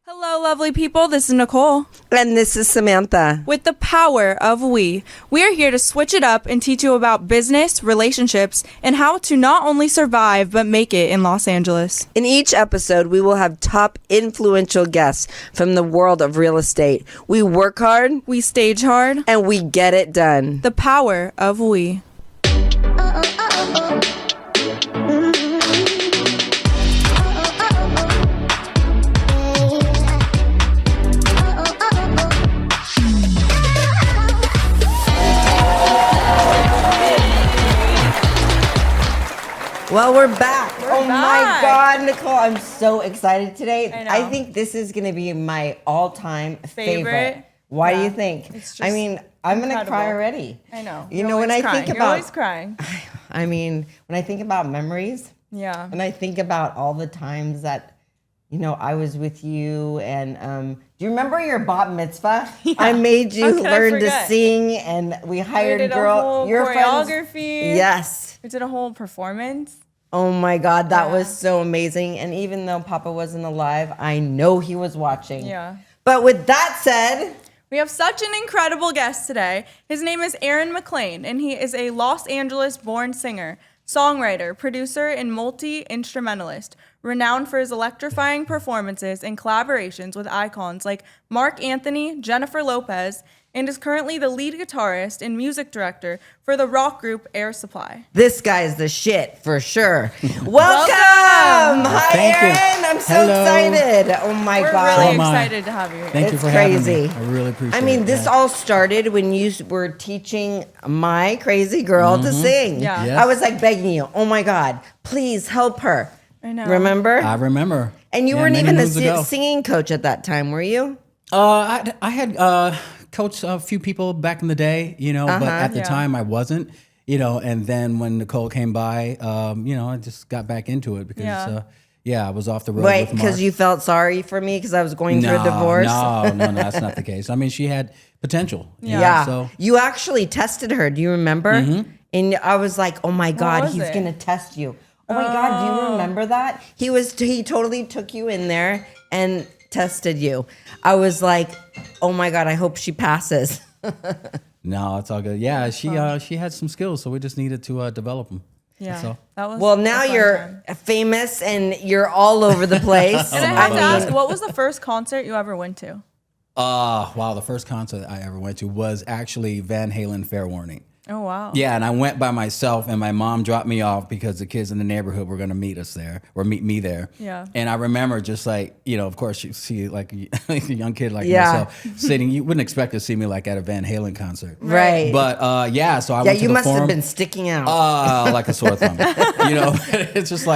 Hello, lovely people. This is Nicole. And this is Samantha. With the power of we are here to switch it up and teach you about business, relationships, and how to not only survive, but make it in Los Angeles. In each episode, we will have top influential guests from the world of real estate. We work hard, We stage hard. and we get it done. The power of we. Well, we're back. We're my back. God, Nicole, I'm so excited today. I know. I think this is going to be my all-time favorite. Why do Yeah. you think? It's I just mean, I'm going to incredible. cry already. I know. You know, when I think You're about, always crying. I mean, when I think about memories, Yeah. and I think about all the times that, you know, I was with you, and do you remember your bat mitzvah? Yeah. I made you How could I learn to forget? sing, and we hired We did girl. a whole Your friends. choreography. Yes. We did a whole performance. Oh my God, that Yeah. was so amazing. And even though Papa wasn't alive, I know he was watching. Yeah. But with that said, We have such an incredible guest today. His name is Aaron McLain, and he is a Los Angeles-born singer, songwriter, producer, and multi-instrumentalist, renowned for his electrifying performances and collaborations with icons like Marc Anthony, Jennifer Lopez, and is currently the lead guitarist and music director for the rock group Air Supply. this guy's the shit for sure. Welcome! Hi, Thank you. Aaron. I'm so Hello. excited. Oh my We're God. really am I. excited to have you here. Thank you It's for crazy. having me. I really appreciate it. I mean, this Yeah. all started when you were teaching my crazy girl to sing. Yeah. Yes. I was like begging you, oh my God, please help her. I know. Remember? I remember. and you Yeah, weren't many even a moons ago. singing coach at that time, were you? I had coached a few people back in the day, you know, but at the Yeah. time I wasn't, you know. And then when Nicole came by, you know, I just got back into it because, I was off the road. Wait, with Mark. because you felt sorry for me because I was going through a divorce? No, that's not the case. I mean, she had potential. you know, Yeah. So You actually tested her. Do you remember? And I was like, oh my God, was he's it? going to test you. Oh my God, do you remember that? He totally took you in there and tested you. I was like, oh my God, I hope she passes. no, it's all good. Yeah, she had some skills, so we just needed to develop them. Yeah. So. That was Well, a now fun you're time. famous and you're all over the place. And I have to ask, what was the first concert you ever went to? Wow, the first concert I ever went to was actually Van Halen Fair Warning. Oh, wow. Yeah, and I went by myself, and my mom dropped me off because the kids in the neighborhood were going to meet us there, or meet me there. Yeah. And I remember just like, you know, of course, you see like a young kid like Yeah. myself sitting, you wouldn't expect to see me like at a Van Halen concert. Right. But so I yeah, went to you the must have forum. been sticking out. Like a sore thumb. You know, it's just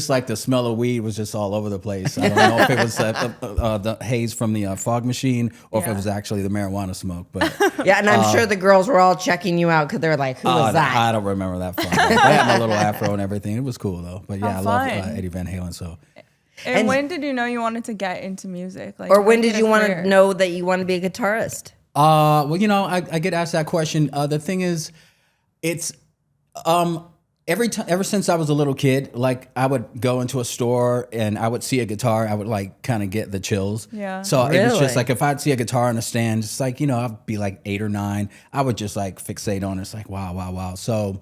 like the smell of weed was just all over the place. I don't know if it was the haze from the fog machine or if Yeah. it was actually the marijuana smoke. But Yeah, and I'm sure the girls were all checking you out because they were like, who was that? I don't remember that far. I had my little afro and everything. It was cool though. But yeah, How I love fun. Eddie Van Halen. So And when did you know you wanted to get into music? Like, Or when make did it you a want career? to know that you want to be a guitarist? well, you know, I get asked that question. The thing is, it's every time ever since I was a little kid, like I would go into a store and I would see a guitar, I would like kind of get the chills. Yeah. So it was Really? just like if I'd see a guitar on a stand, just like, you know, I'd be like 8 or 9, I would just like fixate on it. It's like wow. So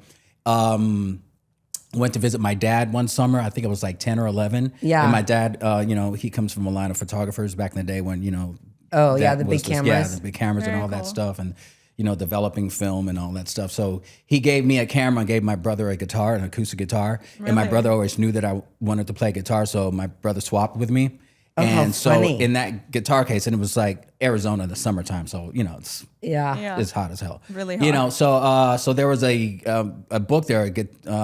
went to visit my dad one summer. I think it was like 10 or 11. Yeah. And my dad, you know, he comes from a line of photographers back in the day when, you know, Oh, yeah, that the big was just- cameras. Yeah, the big cameras Very and all that cool. stuff, and you know, developing film and all that stuff. So he gave me a camera and gave my brother a guitar, an acoustic guitar. And my Really? brother always knew that I wanted to play guitar, so my brother swapped with me. how And so funny. in that guitar case, and it was like Arizona in the summertime, so you know Yeah. Yeah. it's hot as hell. Really You hot. know, so there was a book there,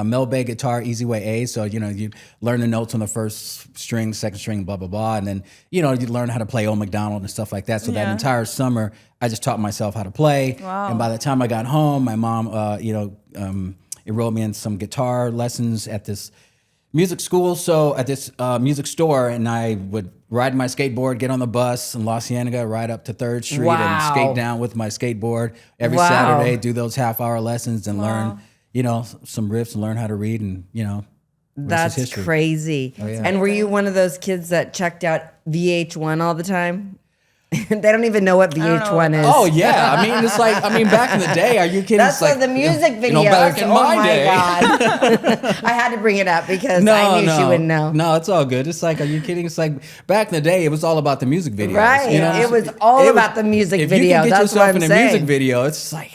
Mel Bay Guitar Easy Way A. So you know, you learn the notes on the first string, second string, blah blah blah, and then you know you learn how to play Old McDonald and stuff like that. So that Yeah. entire summer, I just taught myself how to play. Wow. And by the time I got home, my mom, enrolled me in some guitar lessons at this music school, so at this music store, and I would ride my skateboard, get on the bus in La Cienega, ride up to 3rd Street and Wow. skate down with my skateboard every Wow. Saturday, do those half-hour lessons and learn, you know, some riffs and learn how to read and, you know. That's history. crazy. Oh, yeah. And were you one of those kids that checked out VH1 all the time? They don't even know what VH1 is. Oh yeah, I mean it's like back in the day. Are you kidding? That's It's like the music videos. You know, back in my day. God. I had to bring it up because I knew she wouldn't know. No, it's all good. It's like, are you kidding? It's like back in the day, it was all about the music videos. Right. You know? It was all about the music if video. You can get That's yourself what I'm in a saying. music video. It's like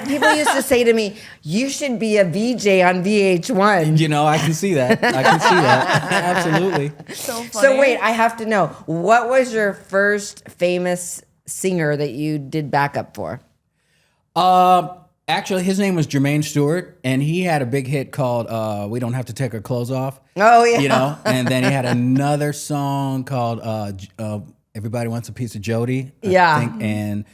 People used to say to me, "You should be a VJ on VH1." you know, I can see that. I can see that. Absolutely. So funny. So wait, I have to know, what was your first famous singer that you did backup for? Actually, his name was Jermaine Stewart, and he had a big hit called "We Don't Have to Take Our Clothes Off." Oh yeah, You know, and then he had another song called "Everybody Wants a Piece of Jody." Yeah. I think, and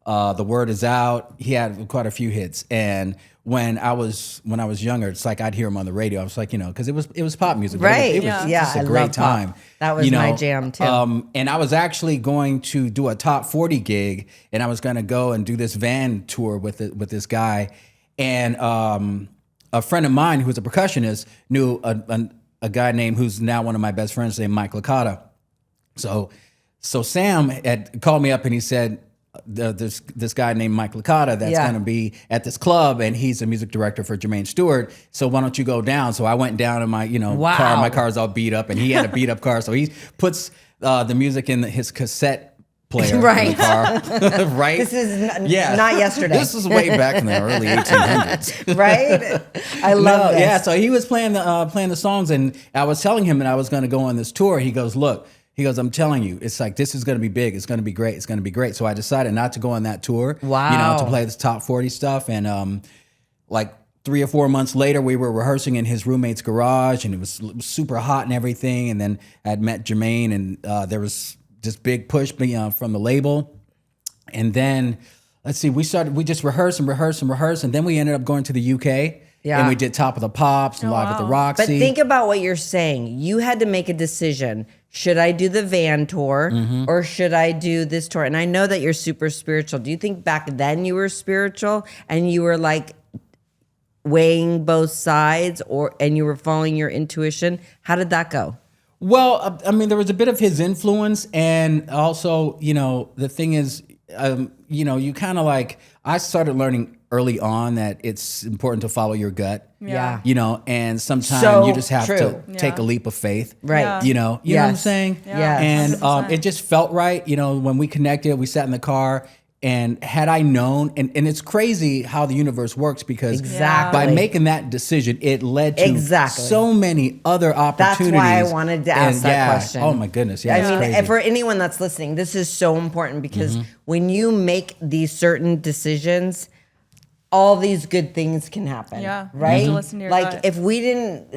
"The Word Is Out." He had quite a few hits, and when I was younger, it's like I'd hear him on the radio. I was like, you know, because it was pop music, but right? It was Yeah, just a I great love pop. time. That was you know? my jam too. And I was actually going to do a top 40 gig, and I was going to go and do this van tour with this guy, and a friend of mine who's a percussionist knew a guy named who's now one of my best friends named Mike Licata. So Sam had called me up and he said, this guy named Mike Licata that's going to be at this club, and he's a music director for Jermaine Stewart. So why don't you go down? So I went down in my car. My car's all beat up, and he had a beat up car. So he puts the music in his cassette player in the car. Right? This is not yesterday. This is way back in the early 1800s. Right? I love this. Yeah, so he was playing the songs, and I was telling him that I was going to go on this tour. He goes, look. He goes, I'm telling you, it's like, this is going to be big. It's going to be great. It's going to be great. So I decided not to go on that tour. Wow. You know, to play this top 40 stuff. And like 3 or 4 months later, we were rehearsing in his roommate's garage, and it was super hot and everything. And then I'd met Jermaine, and there was this big push from the label. And then, let's see, we just rehearsed, and then we ended up going to the UK. Yeah. And we did Top of the Pops and Live at the Roxy. But think about what you're saying. You had to make a decision. Should I do the van tour or should I do this tour? And I know that you're super spiritual. Do you think back then you were spiritual and you were like weighing both sides, and you were following your intuition? How did that go? Well, I mean, there was a bit of his influence, and also, you know, the thing is, you know, you kind of like, I started learning early on that it's important to follow your gut. Yeah. You know, and sometimes So you just have true. to take a leap of faith. Right. Yeah. You know what I'm Yes. saying? Yeah. And 100%. it just felt right. You know, when we connected, we sat in the car, and had I known, and it's crazy how the universe works, because Exactly. by making that decision, it led to Exactly. so many other That's opportunities. why I wanted to ask that question. Oh my goodness. Yeah. it's I mean, crazy. and for anyone that's listening, this is so important because when you make these certain decisions, all these good things can happen. Yeah, you right. have to listen to your like gut. if we didn't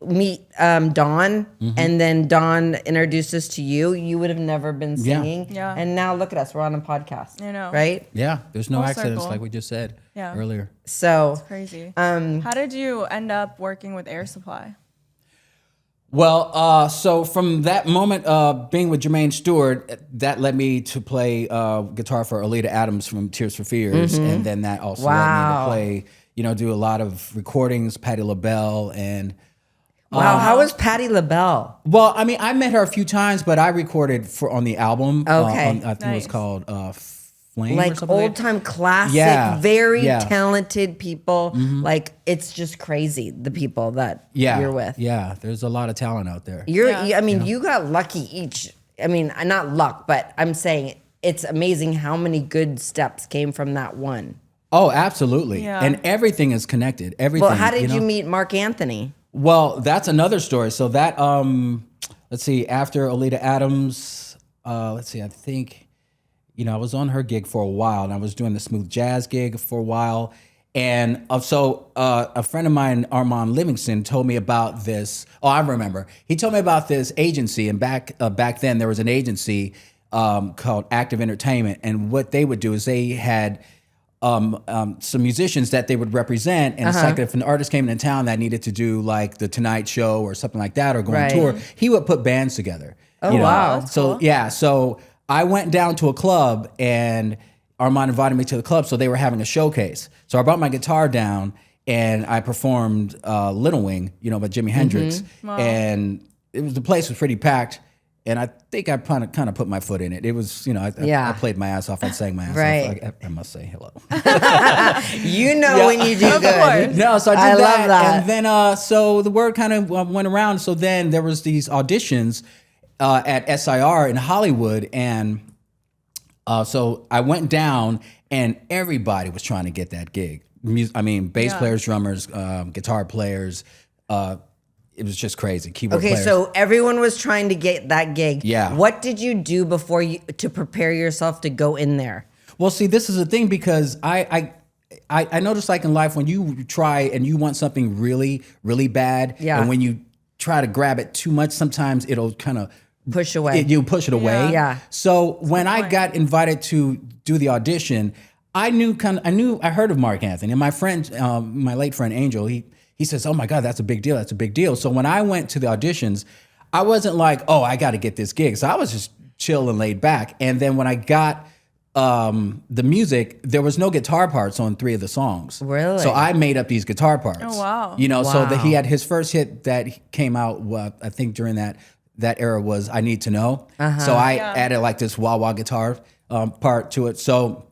meet Dawn, and then Dawn introduced us to you, you would have never been singing. Yeah. And now look at us, we're on a podcast. I know. Right. Yeah, there's no Full accidents circle. like we just said earlier. So Crazy. How did you end up working with Air Supply? Well, so from that moment being with Jermaine Stewart, that led me to play guitar for Alita Adams from Tears for Fears, and then that also led me Wow. to play, you know, do a lot of recordings, Patti LaBelle, and wow, how was Patti LaBelle? well, I mean, I met her a few times, but I recorded on the album. Okay. I think it was Nice. called Flame, or Like something old time classic, Yeah, very yeah. talented people. Like it's just crazy the people that Yeah, you're with. Yeah, there's a lot of talent out there. I mean, you got lucky each. I mean, not luck, but I'm saying it's amazing how many good steps came from that one. Oh, absolutely. Yeah. And everything is connected. Everything. Well, how did you know? meet Marc Anthony? Well, that's another story. So that let's see, after Alita Adams, let's see, I think, you know, I was on her gig for a while, and I was doing the smooth jazz gig for a while. And so a friend of mine, Armand Livingston, told me about this. Oh, I remember. He told me about this agency, and back then there was an agency called Active Entertainment, and what they would do is they had some musicians that they would represent, and it's like if an artist came into town that needed to do like the Tonight Show or something like that, or go Right. on tour, he would put bands together. Oh, you know? wow. That's So cool. yeah, so I went down to a club, and Armand invited me to the club, so they were having a showcase. So I brought my guitar down, and I performed Little Wing, by Jimi Hendrix, and the place was pretty packed. And I think I kind of put my foot in it. It was, I played my ass off and sang my ass off. I must say hello. When you do Of good. course. No, so I did that. love that. And then, so the word kind of went around. So then there was these auditions at SIR in Hollywood. And so I went down and everybody was trying to get that gig. Bass players, drummers, guitar players, it was just crazy. Keyboard players. So everyone was trying to get that gig. Yeah. What did you do before to prepare yourself to go in there? Well, see, this is the thing because I noticed like in life when you try and you want something really, really bad, and when you try to grab it too much, sometimes it'll kind of Push away. You push it away. Yeah. So when I got invited to do the audition, I heard of Marc Anthony, and my friend, my late friend Angel, he says, "Oh my God, that's a big deal. That's a big deal." So when I went to the auditions, I wasn't like, "Oh, I got to get this gig." So I was just chill and laid back. And then when I got the music, there was no guitar parts on 3 of the songs. Really? So I made up these guitar parts. Oh, wow. So that he had his first hit that came out, I think during that era was "I Need to Know." So I added like this wah wah guitar part to it. So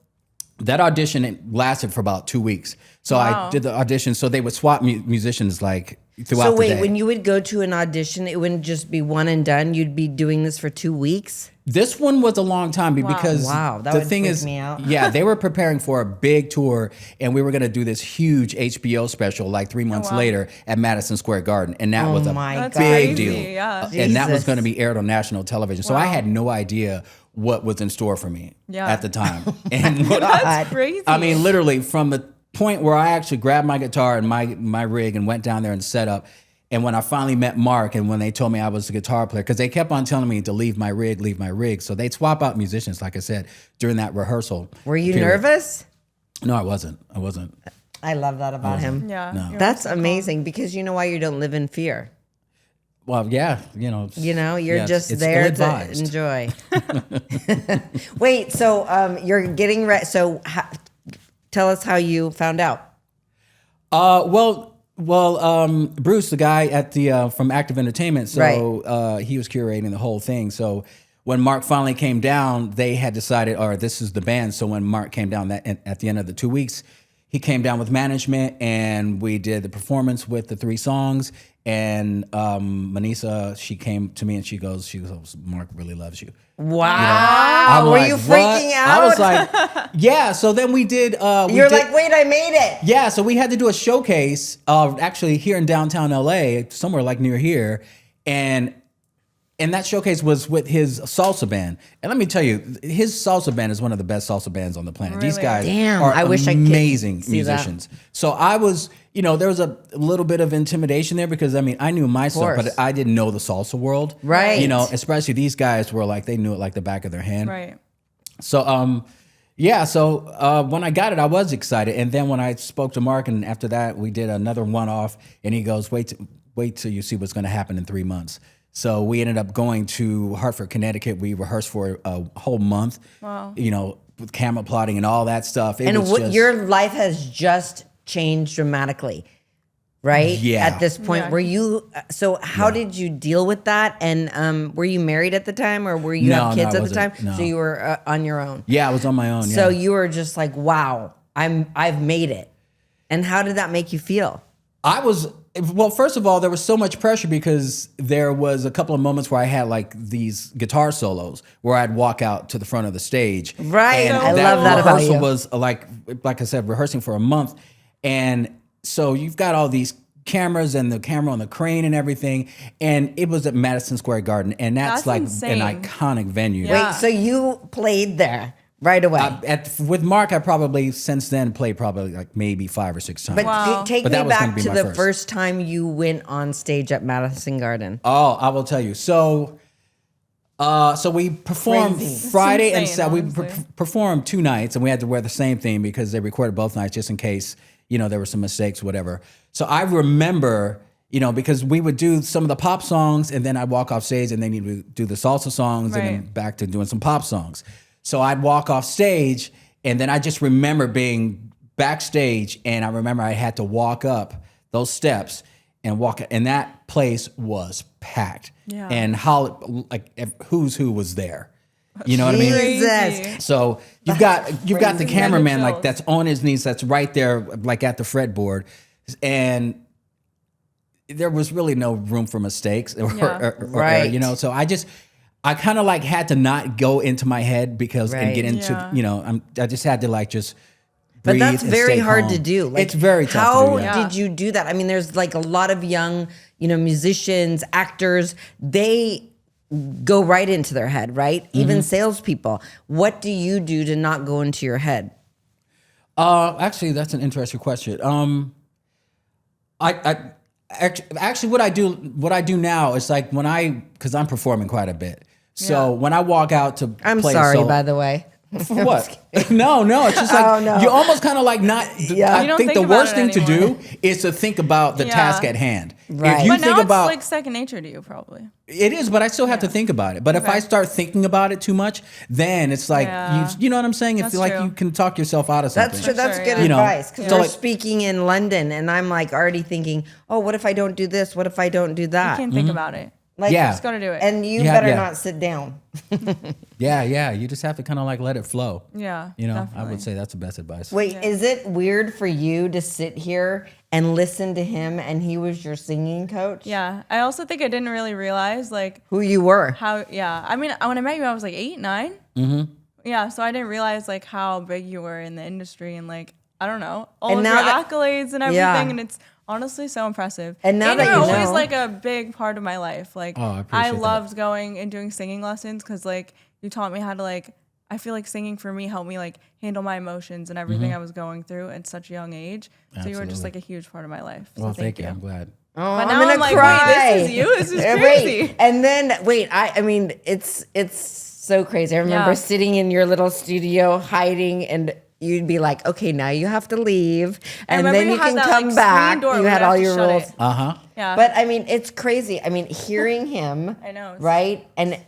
that audition, it lasted for about 2 weeks. So I did the audition. So they would swap musicians like throughout the day. So wait, when you would go to an audition, it wouldn't just be one and done. You'd be doing this for 2 weeks. This one was a long time because Wow, that the would thing freak is, me out. yeah, they were preparing for a big tour, and we were going to do this huge HBO special like 3 months later at Madison Square Garden, and that was a my That's big crazy, deal. yeah. And that was Jesus. going to be aired on national television. So I had no idea what was in store for me at the time. And That's crazy. I mean, literally from the point where I actually grabbed my guitar and my rig and went down there and set up. And when I finally met Marc and when they told me I was a guitar player, because they kept on telling me to leave my rig. So they'd swap out musicians, like I said, during that rehearsal. Were you period. nervous? No, I wasn't. I love that about him. Yeah. No. you're That's so calm. amazing because you know why you don't live in fear. Well, yeah, You're just it's there to ill-advised. enjoy. Wait, so you're getting ready. So tell us how you found out. Bruce, the guy at the from Active Entertainment, so he was curating the whole thing. So when Marc finally came down, they had decided, all right, this is the band. So when Marc came down at the end of the 2 weeks, he came down with management and we did the performance with the 3 songs. And Manisa, she came to me and she goes, Marc really loves you. Wow. I'm Were like, you "What?" freaking out? I was like, yeah. So then we did. You're like, wait, I made it. Yeah, so we had to do a showcase actually here in downtown LA, somewhere like near here. And that showcase was with his salsa band. And let me tell you, his salsa band is one of the best salsa bands on the planet. These Really? guys Damn, are I wish I could amazing see that. musicians. So I was, there was a little bit of intimidation there because, I knew my stuff, course. but I didn't know the salsa world. Right. Especially these guys were like, they knew it like the back of their hand. Right. So, when I got it, I was excited. And then when I spoke to Marc, and after that, we did another one-off, and he goes, wait till you see what's going to happen in 3 months. So we ended up going to Hartford, Connecticut. We rehearsed for a whole month, with camera plotting and all that stuff. Your life has just changed dramatically, right? Yeah. At this point, Yeah. were you? So how did you deal with that? And were you married at the time, or were you No, have kids I at the time? wasn't. No. So you were on your own. Yeah, I was on my own. So yeah. you were just like, wow, I've made it. And how did that make you feel? Well, first of all, there was so much pressure because there was a couple of moments where I had like these guitar solos where I'd walk out to the front of the stage. Right. And I love that about rehearsal you. was like I said, rehearsing for a month. And so you've got all these cameras and the camera on the crane and everything. And it was at Madison Square Garden. And that's That's like insane. an iconic venue. Yeah. Wait, so you played there right away? With Marc, I probably since then played probably like maybe 5 or 6 times. but Wow. take But me that was gonna back be to my the first. first time you went on stage at Madison Garden. Oh, I will tell you. So we performed Crazy. Friday and insane, Saturday. We honestly. performed 2 nights, and we had to wear the same theme because they recorded both nights just in case there were some mistakes, whatever. So I remember, because we would do some of the pop songs, and then I'd walk off stage, and then you would do the salsa songs, and then Right. back to doing some pop songs. So I'd walk off stage, and then I just remember being backstage, and I remember I had to walk up those steps and walk, and that place was packed. Yeah. And how who's who was there. You know what I mean? Jesus. So you've got the cameraman chills. like that's on his knees, that's right there, like at the fretboard, and there was really no room for mistakes or Right. you know. So I kind of like had to not go into my head because and Right. get into Yeah. I just had to like just. But that's breathe and very stay hard calm. to do. Like, It's very tough how to do. Yeah. did you do that? I mean, there's like a lot of young, musicians, actors, they go right into their head, right? Even salespeople. What do you do to not go into your head? Actually, that's an interesting question. Actually, what I do now is like because I'm performing quite a bit. So when I walk out to I'm play sorry, solo- by the way. For what? No, it's just like Oh, no. you almost kind of like not. Yeah. I You don't think think the about worst it thing to anymore. do is to think about the Yeah. task at hand. Right. If you But think now about it's like second nature to you, probably. it is, but I still have to think about it. But if I start thinking about it too much, then it's like Yeah. you know what I'm saying. It's That's like true. you can talk yourself out of something. That's true. That's sure, good yeah. You know, advice. Because so we're like- speaking in London, and I'm like already thinking, oh, what if I don't do this? What if I don't do You that? can't think about it. Like, Yeah. Just gotta do it. And you Yeah, better yeah. not sit down. Yeah. You just have to kind of like let it flow. Yeah, You know, I definitely. would say that's the best advice. Wait, is it weird for you to sit here and listen to him and he was your singing coach? Yeah. I also think I didn't really realize like Who you were? how. Yeah. I mean, when I met you, I was like 8, 9. Mm-hmm. Yeah. So I didn't realize like how big you were in the industry and like I don't know all And of now your that- accolades and everything, Yeah. and it's honestly so impressive. And now that you're you always know- like a big part of my life. Like Oh, I appreciate that. loved going and doing singing lessons because like you taught me how to like. I feel like singing for me helped me like handle my emotions and everything Mm-hmm. I was going through at such a young age. So you were just Absolutely. like a huge part of my life. So Well, thank you. I'm glad. Oh, But now I'm gonna I'm like, cry. wait, this is you? This is Wait, crazy. and then wait, I mean, it's so crazy. I remember Yeah. sitting in your little studio hiding, and you'd be like, "Okay, now you have to leave, and remember then you you had can that, come like, back." screen door You where had you all have to your shut rules. it. Uh-huh. Yeah. But I mean, it's crazy. I mean, hearing him, I know, it's- right? And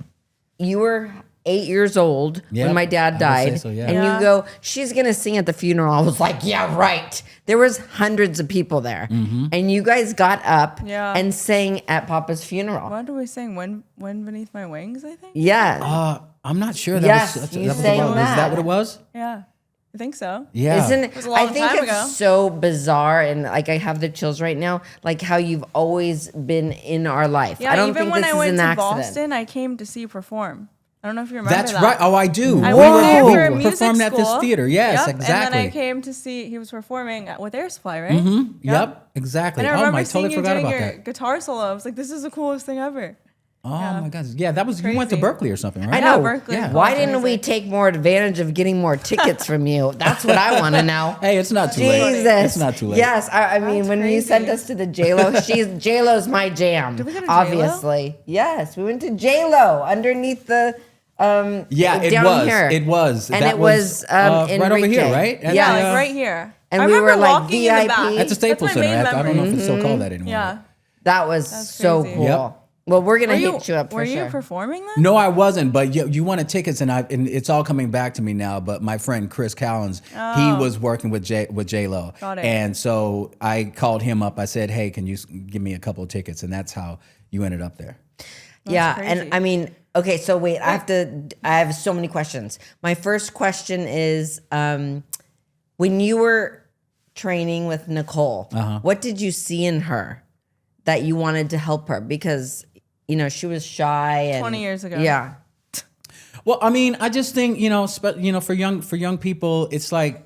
you were 8 years old Yeah, when my I dad would say died, so, yeah. and Yeah. you go, "She's gonna sing at the funeral." I was like, "Yeah, right." There was hundreds of people there, Mm-hmm. and you guys got up Yeah. and sang at Papa's funeral. What do we sing? When Beneath My Wings, I think? Yeah, I'm not sure. That Yes, was, you was sang what- that. Is that what it was? Yeah. I think so. Yeah. Isn't it? was a long I think time it's ago. so bizarre, and like I have the chills right now. Like how you've always been in our life. Yeah, I don't even think when this I is went an to accident. Boston, I came to see you perform. I don't know if you remember That's that. right. Oh, I do. I we went were, there we for a music performed at this school. theater. Yes, Yep. exactly. And then I came to see he was performing with Air Supply, right? Mm-hmm. Yep, exactly. And I Oh, remember I seeing totally you forgot doing about your that. guitar solo. I was like, this is the coolest thing ever. Oh my God. Yeah, that was, you went to Crazy. Berkeley or something, right? I Yeah, know. Berkeley. Yeah. Why College of didn't we Music. take more advantage of getting more tickets from you? That's what I want to know. Hey, it's not too late. Jesus, It's not too late. Yes, I mean That's when you crazy. sent us to the J-Lo, J-Lo's my jam. Did we go to J.Lo? Obviously, yes, we went to J-Lo underneath the. Yeah, it down was. Here. It was. And That it was, right over Enrique. here, right? At Yeah, the, Like right here. And I we remember were, like, walking in the VIP. back. at the Staples That's my Center. main I don't know memory. if it's still called that anymore. Yeah. That was so crazy. cool. Yep. Well, we're gonna Were you, hit you up for were sure. you performing then? No, I wasn't. But you wanted tickets, and it's all coming back to me now. But my friend Chris Callens, he was working with J Lo, Got it. and so I called him up. I said, "Hey, can you give me a couple of tickets?" And that's how you ended up there. Yeah, crazy. and I mean, okay, so wait, I have so many questions. My first question is, when you were training with Nicole, what did you see in her that you wanted to help her? Because, she was shy and 20 years ago. Yeah. Well, I mean, I just think for young people, it's like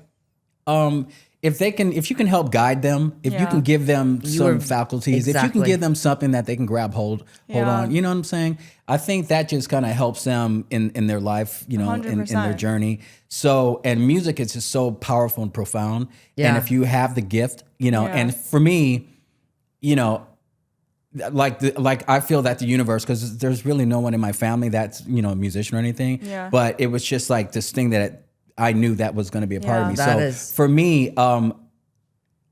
if you can help guide them, if you Yeah. can give them some faculties, if you exactly. can give them something that they can hold Yeah. on, you know what I'm saying? I think that just kind of helps them in their life, in their 100%. journey. So, and music is just so powerful and profound. Yeah. And if you have the gift, Yeah. and for me, like I feel that the universe, because there's really no one in my family that's a musician or anything. Yeah. But it was just like this thing that I knew that was going to be a part of Yeah. me. That So is- for me,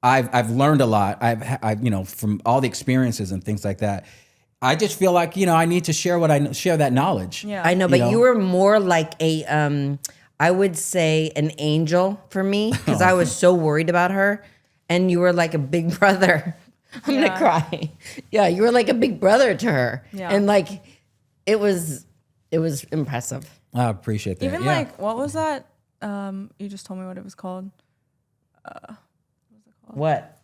I've learned a lot. I've from all the experiences and things like that. I just feel like I need to share that knowledge. Yeah. I know, but know? you were more like a I would say an angel for me because I was so worried about her, and you were like a big brother. I'm gonna cry. Yeah, you were like a big brother to her, and like it was impressive. I appreciate that. Even like, what was that? You just told me what it was called. What?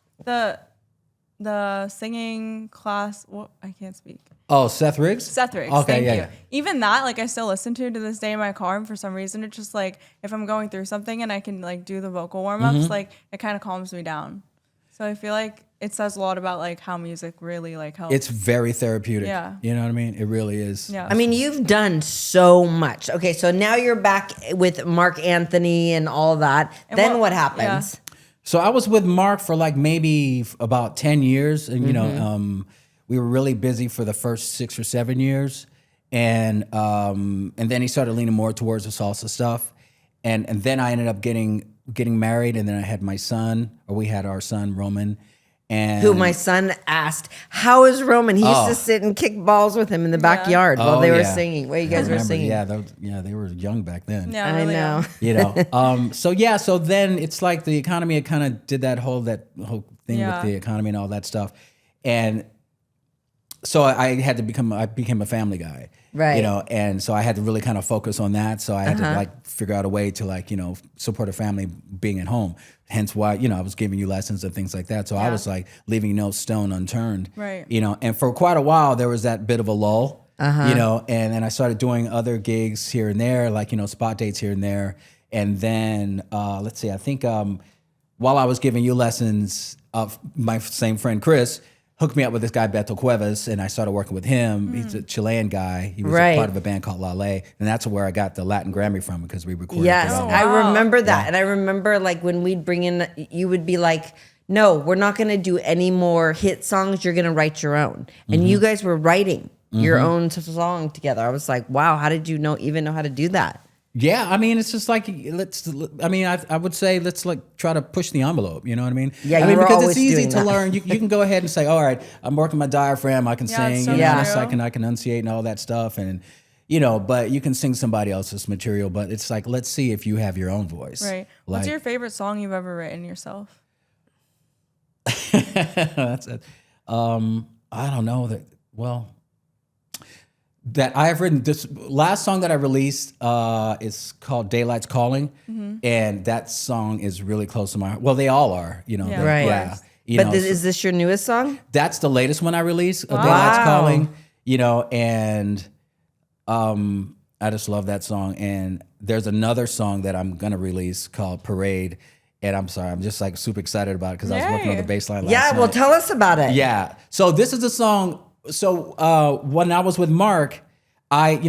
The singing class. What? I can't speak. Oh, Seth Riggs? Seth Riggs. Okay, Thank you. Even that, like, I still listen to this day in my car, and for some reason, it's just like if I'm going through something and I can like do the vocal warm ups, like it kind of calms me down. So I feel like it says a lot about like how music really like helps. It's very therapeutic. Yeah. You know what I mean? It really is. Yeah. I mean, you've done so much. Okay, so now you're back with Marc Anthony and all that. And then what happens? So I was with Mark for like maybe about 10 years. And, you know, we were really busy for the first 6 or 7 years. And then he started leaning more towards the salsa stuff. And then I ended up getting married. And then I had my son, or we had our son, Roman. And Who my son asked, how is Roman? He used to sit and kick balls with him in the backyard while they were singing. While you guys were singing. Yeah, they were young back then. Yeah, I really know. You know, so then it's like the economy, it kind of did that whole thing with the economy and all that stuff. And so I became a family guy. Right. You know, and so I had to really kind of focus on that. So I had to like figure out a way to like, you know, support a family being at home. Hence why, you know, I was giving you lessons and things like that. So I was like leaving no stone unturned. Right. You know, and for quite a while there was that bit of a lull. You know, and then I started doing other gigs here and there, like, you know, spot dates here and there. And then let's see, I think while I was giving you lessons, my same friend Chris hooked me up with this guy Beto Cuevas, and I started working with him. He's a Chilean guy. He was a part of a band called La Ley, and that's where I got the Latin Grammy from because we recorded. Yes, together. I remember that. And I remember like when we'd bring in, you would be like, no, we're not going to do any more hit songs. You're going to write your own. And you guys were writing your own song together. I was like, wow, how did you even know how to do that? Yeah, I mean, it's just like I would say let's like try to push the envelope. You know what I mean? Yeah, I mean, were because always it's easy doing to that. learn. You can go ahead and say, all right, I'm working my diaphragm. I can sing. so You know, Yeah. it's like, and I can enunciate and all that stuff, and you know, but you can sing somebody else's material. But it's like, let's see if you have your own voice. Right. What's your favorite song you've ever written yourself? That's it. I don't know that. Well, that I have written this last song that I released is called "Daylight's Calling," and that song is really close to my heart. Well, they all are, you know. Yeah, Right. of course. You But know, is this your newest song? that's the latest one I released. Wow. "Daylight's Calling," you know, and I just love that song. And there's another song that I'm gonna release called "Parade." And I'm sorry, I'm just like super excited about it because I was working on the bass line last night. Well, tell us about it. Yeah. So this is a song. So when I was with Mark, what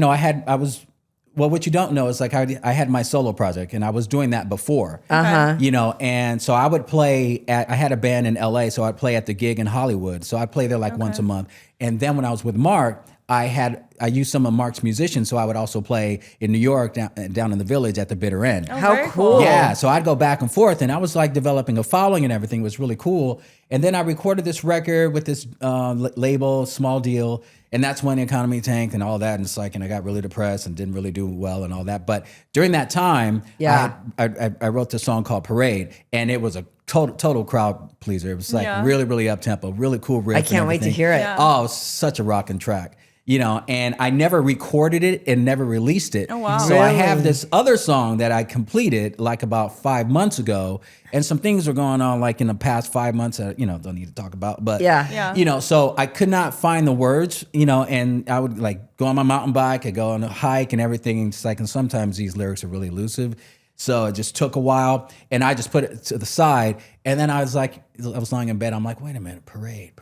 you don't know is like I had my solo project and I was doing that before. You know, and so I would play I had a band in LA, so I'd play at the gig in Hollywood. So I'd play there like once a month. And then when I was with Mark, I used some of Mark's musicians, so I would also play in New York down in the Village at the Bitter End. Oh, How very cool. Yeah, so I'd go back and forth, and I was like developing a following and everything. It was really cool. And then I recorded this record with this label, Small Deal, and that's when the economy tanked and all that. And it's like, and I got really depressed and didn't really do well and all that. But during that time, I wrote this song called Parade, and it was a total crowd pleaser. It was like really, really up tempo, really cool riff. I can't wait to hear it. Yeah. Oh, such a rocking track. You know, and I never recorded it and never released it. Oh, wow. So I have this other song that I completed like about 5 months ago, and some things are going on like in the past 5 months that, you know, don't need to talk about. But, Yeah. you know, so I could not find the words, you know, and I would like go on my mountain bike, I'd go on a hike and everything. And it's like, and sometimes these lyrics are really elusive. So it just took a while, and I just put it to the side. And then I was lying in bed. I'm like, wait a minute, parade.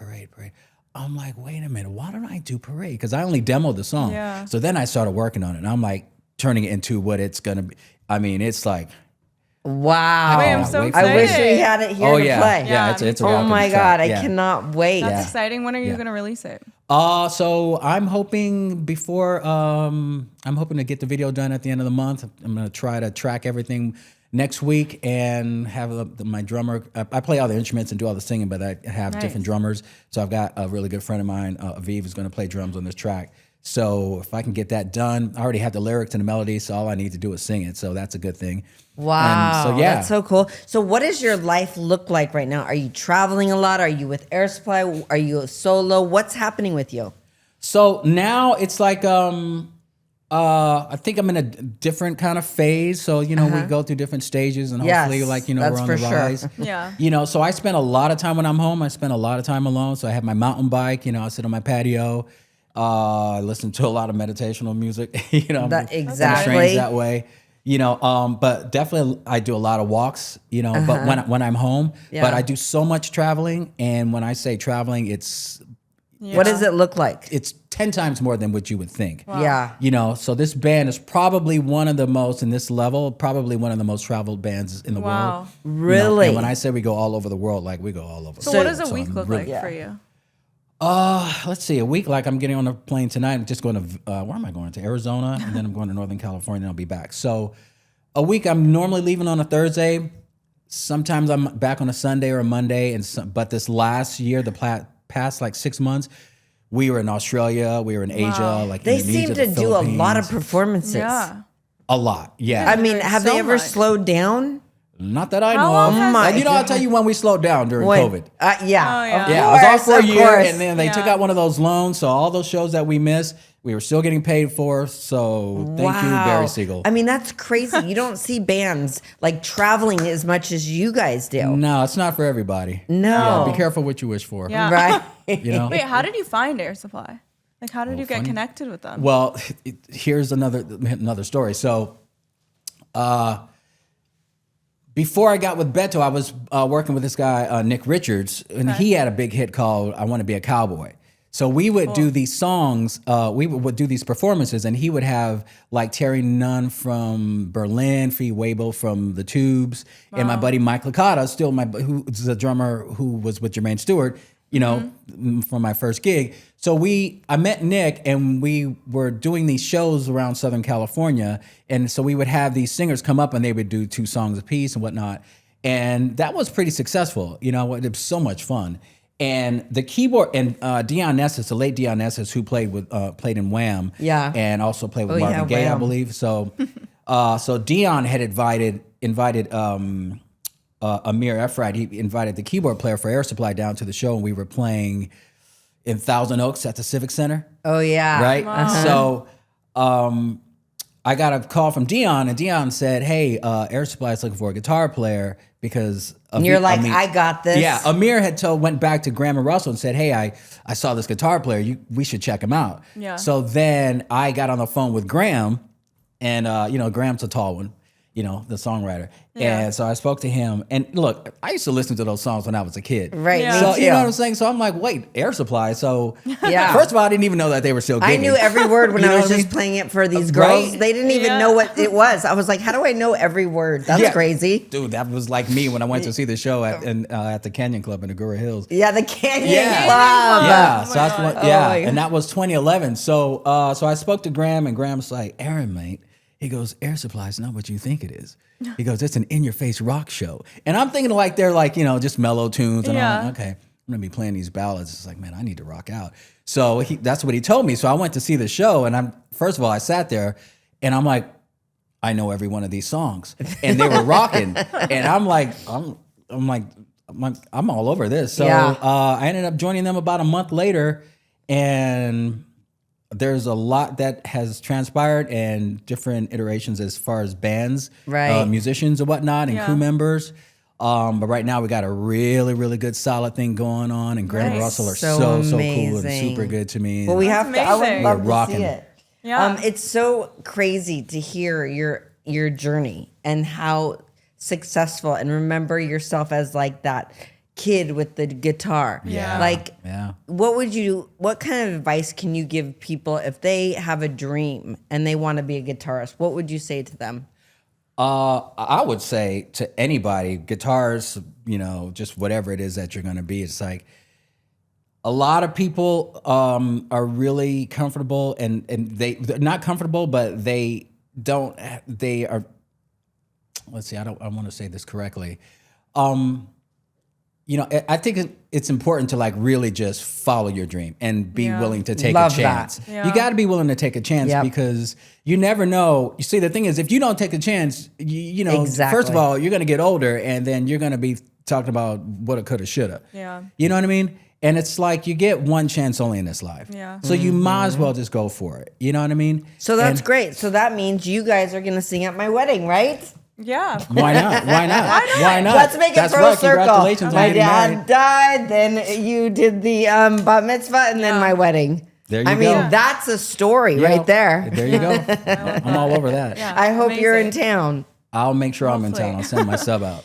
I'm like, wait a minute, why don't I do Parade? Because I only demoed the song. Yeah. So then I started working on it, and I'm like turning it into what it's gonna be. I mean, it's like, Wow. Wait, I'm so Wait for excited. I wish we had it here to play. Yeah, it's a Oh rockin' my track. God, I Yeah. cannot wait. That's exciting. When are you going to release it? So I'm hoping I'm hoping to get the video done at the end of the month. I'm gonna try to track everything next week and have my drummer. I play all the instruments and do all the singing, but I have different drummers. So I've got a really good friend of mine, Aviv, is going to play drums on this track. So if I can get that done, I already have the lyrics and the melody, so all I need to do is sing it. So that's a good thing. Wow. And so, yeah. That's so cool. So what does your life look like right now? Are you traveling a lot? Are you with Air Supply? Are you solo? What's happening with you? So now it's like I think I'm in a different kind of phase. So, we go through different stages and hopefully Yes, we're that's on for the sure. rise. Yeah. So I spend a lot of time when I'm home. I spend a lot of time alone. So I have my mountain bike, I sit on my patio. I listen to a lot of meditational music, That- I'm exactly. trained that way. But definitely I do a lot of walks, but when I'm home, Yeah. but I do so much traveling. And when I say traveling, What does it look like? it's 10 times more than what you would think. Yeah. So this band is probably one of the most, in this level, probably one of the most traveled bands in the world. Really? And when I say we go all over the world, like we go all over. So the what world. does a week I'm look really- like for you? Let's see, a week, like I'm getting on a plane tonight. I'm just going to, where am I going? To Arizona, and then I'm going to Northern California, and I'll be back. So a week, I'm normally leaving on a Thursday. Sometimes I'm back on a Sunday or a Monday. But this last year, the past like 6 months, we were in Australia, we were in Asia, like They Indonesia, seem to the do a lot of Philippines. performances. Yeah. A lot, yeah. I mean, Doing have so they ever much. slowed down? Not that I How know long of. has- my And I'll tell you when we slowed down during When- COVID. yeah. Oh, yeah. Of Yeah, I was off for a course, of year, course. and then they took Yeah. out one of those loans. So all those shows that we missed, we were still getting paid for. So thank you, Barry Siegel. I mean, that's crazy. You don't see bands like traveling as much as you guys do. No, it's not for everybody. No. Yeah, be careful what you wish for. Yeah. Right? Wait, how did you find Air Supply? Like, how did you get funny. connected with them? Well, here's another story. So, before I got with Beto, I was working with this guy, Nick Richards, and he had a big hit called "I Want to Be a Cowboy." So we would do these songs, we would do these performances, and he would have like Terry Nunn from Berlin, Fee Waybill from the Tubes, and my buddy Mike Licata, who's the drummer who was with Jermaine Stewart, from my first gig. So I met Nick, and we were doing these shows around Southern California, and so we would have these singers come up, and they would do 2 songs apiece and whatnot, and that was pretty successful. It was so much fun. And the keyboard and Dion Nessus, the late Dion Nessus, who played in Wham, Yeah. and also played with Oh, Marvin yeah, Gaye, I Wham. believe. So, so Dion had invited Amir Efrat. He invited the keyboard player for Air Supply down to the show, and we were playing in Thousand Oaks at the Civic Center. Oh, yeah. Right. So, I got a call from Dion, and Dion said, "Hey, Air Supply is looking for a guitar player because." And you're like, I got this. Yeah, Amir went back to Graham and Russell and said, "Hey, I saw this guitar player. We should check him out." Yeah. So then I got on the phone with Graham, and Graham's a tall one, the songwriter. Yeah. And so I spoke to him, and look, I used to listen to those songs when I was a kid. Right. Yeah. Me So too. you know what I'm saying? So I'm like, wait, Air Supply. So Yeah. first of all, I didn't even know that they were still gigging. I knew every word when You know I was what I just mean? playing it for these girls. Right? They didn't even Yeah. know what it was. I was like, how do I know every word? That's Yeah. crazy. Dude, that was like me when I went to see the show at the Canyon Club in Agoura Hills. Yeah, the Canyon Yeah. Club. Yeah, Oh so my that's God. what, Oh my God. and that was 2011. So I spoke to Graham, and Graham's like, "Aaron, mate," he goes, "Air Supply is not what you think it is." He goes, "It's an in-your-face rock show," and I'm thinking like they're like just mellow tunes, and I'm Yeah. like, okay, I'm gonna be playing these ballads. It's like, man, I need to rock out. So that's what he told me. So I went to see the show, and first of all, I sat there, and I'm like, I know every one of these songs, and they were rocking, and I'm like, I'm all over this. So Yeah. I ended up joining them about a month later, and there's a lot that has transpired and different iterations as far as bands, Right. musicians and whatnot, and Yeah. crew members. But right now we got a really, really good solid thing going on, and Graham and Nice. Russell are So so cool and amazing. super good to me. Well, we That's have to. I would amazing. love We're to rocking. see it. Yeah. It's so crazy to hear your journey and how successful, and remember yourself as like that kid with the guitar. Yeah. Like, Yeah. what kind of advice can you give people if they have a dream and they want to be a guitarist? What would you say to them? I would say to anybody, guitars, just whatever it is that you're going to be, it's like a lot of people are really comfortable and they're not comfortable, but they are, let's see, I want to say this correctly. you know, I think it's important to like really just follow your dream and be willing to take Love a chance. that. Yeah. You got to be willing to take a chance because you never know. You see, the thing is, if you don't take a chance, you know, Exactly. first of all, you're going to get older and then you're going to be talking about what it coulda, shoulda. Yeah. You know what I mean? And it's like you get one chance only in this life. Yeah. So you might as well just go for it. You know what I mean? So that's And great. So that means you guys are going to sing at my wedding, right? Yeah. Why not? Why not? Why not? Let's make it That's full right. circle. Congratulations on My getting dad married. died, then you did the bat mitzvah, and then my wedding. There you I go. mean, that's a story Yeah. right there. There you go. I'm all over that. Yeah. I hope you're in Amazing. town. I'll make sure I'm in Hopefully. town. I'll send my sub out.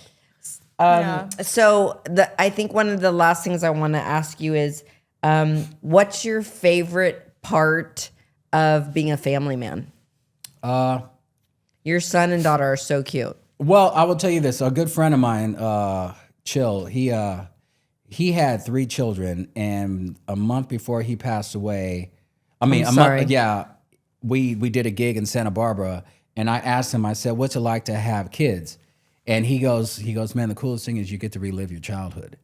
So I think one of the last things I want to ask you is, what's your favorite part of being a family man? Your son and daughter are so cute. Well, I will tell you this. A good friend of mine, Chill, he had 3 children, and a month before he passed away, sorry. we did a gig in Santa Barbara, and I asked him, I said, what's it like to have kids? And he goes, man, the coolest thing is you get to relive your childhood.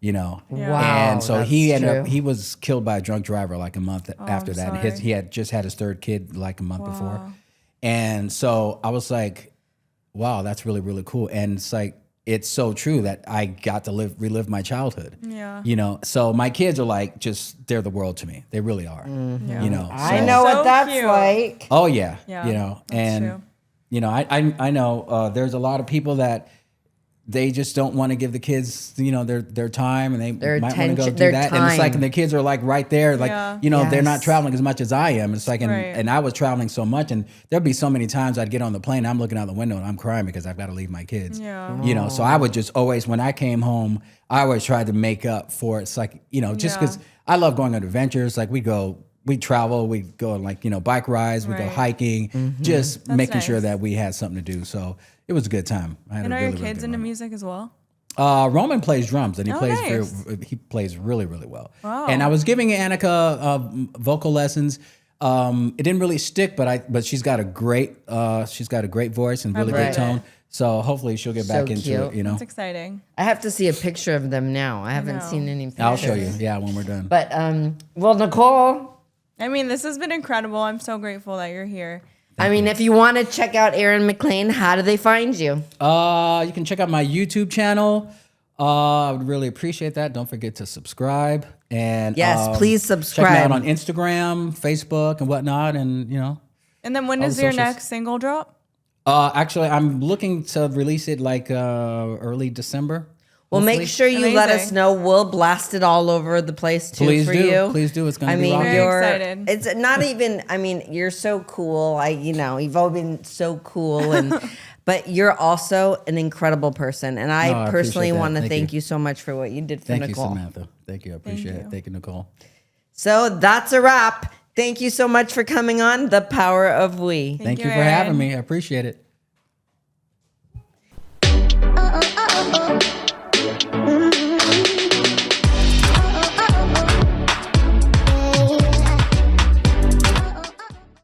You know? Wow, And so he that's ended up, true. he was killed by a drunk driver like a month after I'm that. sorry. He had just had his 3rd kid like a month before. And so I was like, wow, that's really, really cool. And it's like, it's so true that I got to relive my childhood. Yeah. You know, so my kids are like, they're the world to me. They really are. You know, I so- know So what that's cute. like. Oh yeah. Yeah, You know, that's and true. you know, I know there's a lot of people that they just don't want to give the kids, you know, their time, and they Their might want to go attention, do their that. And it's like, time. and the kids are like right there, like, Yeah. you know, they're not Yes. traveling as much as I am. It's like, Right. and I was traveling so much, and there'd be so many times I'd get on the plane, I'm looking out the window and I'm crying because I've got to leave my kids. Yeah. You know, so I would just always, when I came home, I always tried to make up for it. It's like, you know, just because I love going on adventures, like we travel, we go on like, you know, bike rides, we go Right. hiking, just making sure nice. that we had something to do. So it was a good time. I had And a are really, your really kids good into run. music as well? Roman plays drums, and he Oh, plays nice. he plays really, really well. Wow. And I was giving Annika vocal lessons. It didn't really stick, but she's got a great voice and really Right. good tone. So hopefully she'll get back So into cute. it. You know, It's exciting. I have to see a picture of them now. I haven't know. seen any pictures. I'll show you. Yeah, when we're done. But well, Nicole, I mean, this has been incredible. I'm so grateful that you're here. I mean, if you want to check out Aaron McLain, how do they find you? You can check out my YouTube channel. I would really appreciate that. Don't forget to subscribe. And Yes, please Check me subscribe. out on Instagram, Facebook, and whatnot. And you know, And then when All does the your socials. next single drop? actually, I'm looking to release it like early December. Well, hopefully. make sure you let us Amazing. know. We'll blast it all over the place too Please for do. you. Please do. It's gonna I be mean, rocking. Very you're excited. It's not even. I mean, you're so cool. You've all been so cool, and but you're also an incredible person. And I No, I personally appreciate that. want to Thank thank you. you so much for what you did for Thank Nicole. you, Samantha. Thank you. I appreciate it. Thank you, Nicole. So that's a wrap. Thank you so much for coming on The Power of We. Thank you for Aaron. having me. I appreciate it.